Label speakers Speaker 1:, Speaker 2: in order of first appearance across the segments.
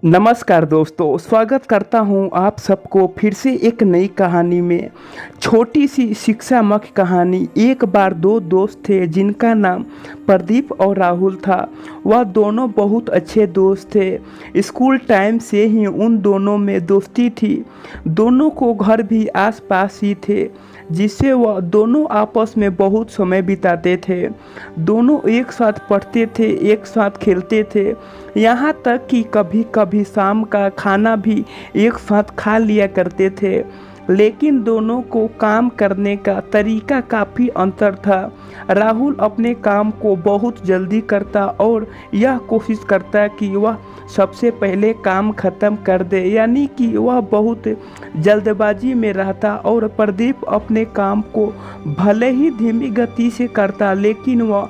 Speaker 1: नमस्कार दोस्तों, स्वागत करता हूं आप सबको फिर से एक नई कहानी में। छोटी सी शिक्षामक कहानी। एक बार दो दोस्त थे जिनका नाम प्रदीप और राहुल था। वह दोनों बहुत अच्छे दोस्त थे। स्कूल टाइम से ही उन दोनों में दोस्ती थी। दोनों को घर भी आसपास ही थे, जिससे वह दोनों आपस में बहुत समय बिताते थे। दोनों एक साथ पढ़ते थे, एक साथ खेलते थे, यहाँ तक कि कभी कभी शाम का खाना भी एक साथ खा लिया करते थे। लेकिन दोनों को काम करने का तरीका काफ़ी अंतर था। राहुल अपने काम को बहुत जल्दी करता और यह कोशिश करता कि वह सबसे पहले काम खत्म कर दे, यानी कि वह बहुत जल्दबाजी में रहता। और प्रदीप अपने काम को भले ही धीमी गति से करता, लेकिन वह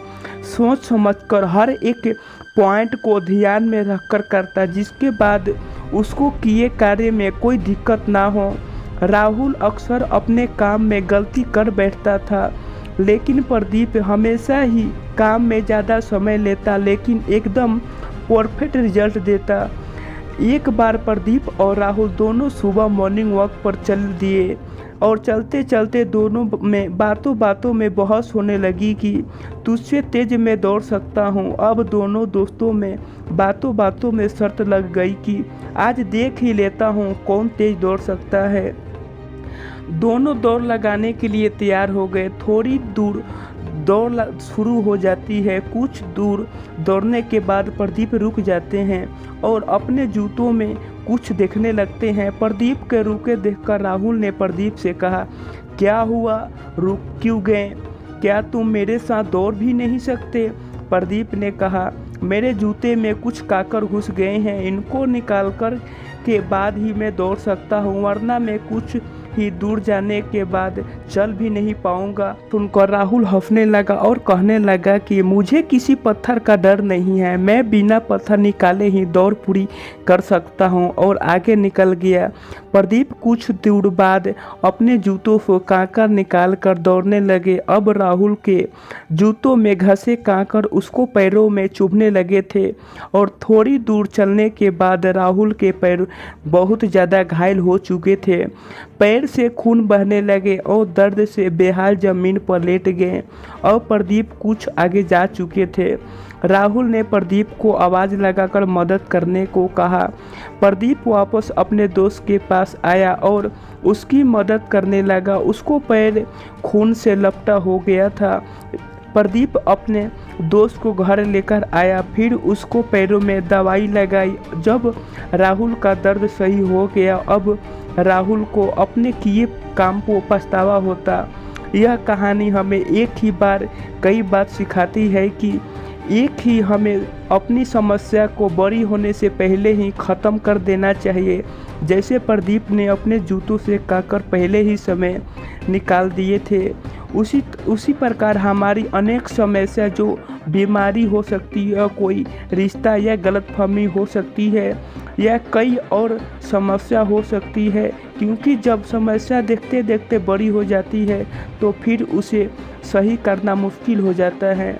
Speaker 1: सोच समझकर हर एक पॉइंट को ध्यान में रखकर करता, जिसके बाद उसको किए कार्य में कोई दिक्कत ना हो। राहुल अक्सर अपने काम में गलती कर बैठता था, लेकिन प्रदीप हमेशा ही काम में ज़्यादा समय लेता लेकिन एकदम परफेक्ट रिजल्ट देता। एक बार प्रदीप और राहुल दोनों सुबह मॉर्निंग वॉक पर चल दिए और चलते चलते दोनों में बातों बातों में बहस होने लगी कि तुझसे तेज मैं दौड़ सकता हूँ। अब दोनों दोस्तों में बातों बातों में शर्त लग गई कि आज देख ही लेता हूँ कौन तेज दौड़ सकता है। दोनों दौड़ लगाने के लिए तैयार हो गए। थोड़ी दूर शुरू हो जाती है। कुछ दूर दौड़ने के बाद प्रदीप रुक जाते हैं और अपने जूतों में कुछ देखने लगते हैं। प्रदीप के रुके देखकर राहुल ने प्रदीप से कहा, क्या हुआ, रुक क्यों गए? क्या तुम मेरे साथ दौड़ भी नहीं सकते? प्रदीप ने कहा, मेरे जूते में कुछ काकर घुस गए हैं, इनको निकालकर के बाद ही मैं दौड़ सकता हूँ, वरना मैं कुछ ही दूर जाने के बाद चल भी नहीं पाऊंगा। सुनकर राहुल हंसने लगा और कहने लगा कि मुझे किसी पत्थर का डर नहीं है, मैं बिना पत्थर निकाले ही दौड़ पूरी कर सकता हूँ, और आगे निकल गया। प्रदीप कुछ दूर बाद अपने जूतों से कांकर निकाल कर दौड़ने लगे। अब राहुल के जूतों में घसे कांकर उसको पैरों में चुभने लगे थे और थोड़ी दूर चलने के बाद राहुल के पैर बहुत ज़्यादा घायल हो चुके थे। पैर से खून बहने लगे और दर्द से बेहाल जमीन पर लेट गए। अब प्रदीप कुछ आगे जा चुके थे। राहुल ने प्रदीप को आवाज़ लगाकर मदद करने को कहा। प्रदीप वापस अपने दोस्त के पास आया और उसकी मदद करने लगा। उसको पैर खून से लपटा हो गया था। प्रदीप अपने दोस्त को घर लेकर आया, फिर उसको पैरों में दवाई लगाई। जब राहुल का दर्द सही हो गया, अब राहुल को अपने किए काम को पछतावा होता। यह कहानी हमें एक ही बार कई बात सिखाती है कि एक ही हमें अपनी समस्या को बड़ी होने से पहले ही ख़त्म कर देना चाहिए। जैसे प्रदीप ने अपने जूतों से काकर पहले ही समय निकाल दिए थे, उसी प्रकार हमारी अनेक समस्या, जो बीमारी हो सकती है, कोई रिश्ता या गलतफहमी हो सकती है, या कई और समस्या हो सकती है, क्योंकि जब समस्या देखते देखते बड़ी हो जाती है तो फिर उसे सही करना मुश्किल हो जाता है।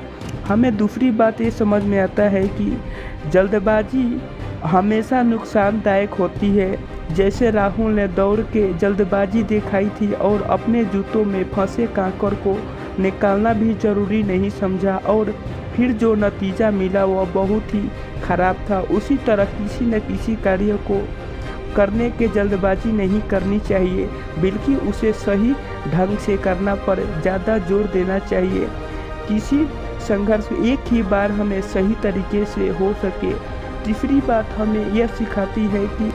Speaker 1: हमें दूसरी बात ये समझ में आता है कि जल्दबाजी हमेशा नुकसानदायक होती है। जैसे राहुल ने दौड़ के जल्दबाजी दिखाई थी और अपने जूतों में फंसे कांकर को निकालना भी ज़रूरी नहीं समझा, और फिर जो नतीजा मिला वह बहुत ही खराब था। उसी तरह किसी न किसी कार्य को करने के जल्दबाजी नहीं करनी चाहिए, बल्कि उसे सही ढंग से करना पर ज़्यादा जोर देना चाहिए। किसी संघर्ष एक ही बार हमें सही तरीके से हो सके। तीसरी बात हमें यह सिखाती है कि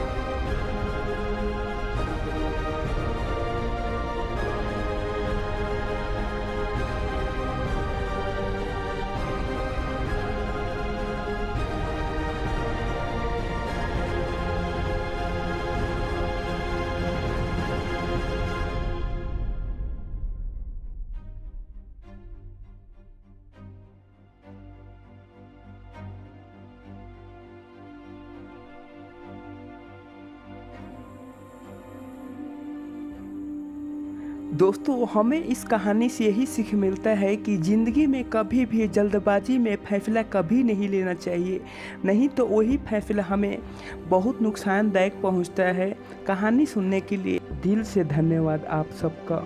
Speaker 1: दोस्तों हमें इस कहानी से यही सीख मिलता है कि ज़िंदगी में कभी भी जल्दबाजी में फैसला कभी नहीं लेना चाहिए, नहीं तो वही फैसला हमें बहुत नुकसानदायक पहुंचता है। कहानी सुनने के लिए दिल से धन्यवाद आप सबका।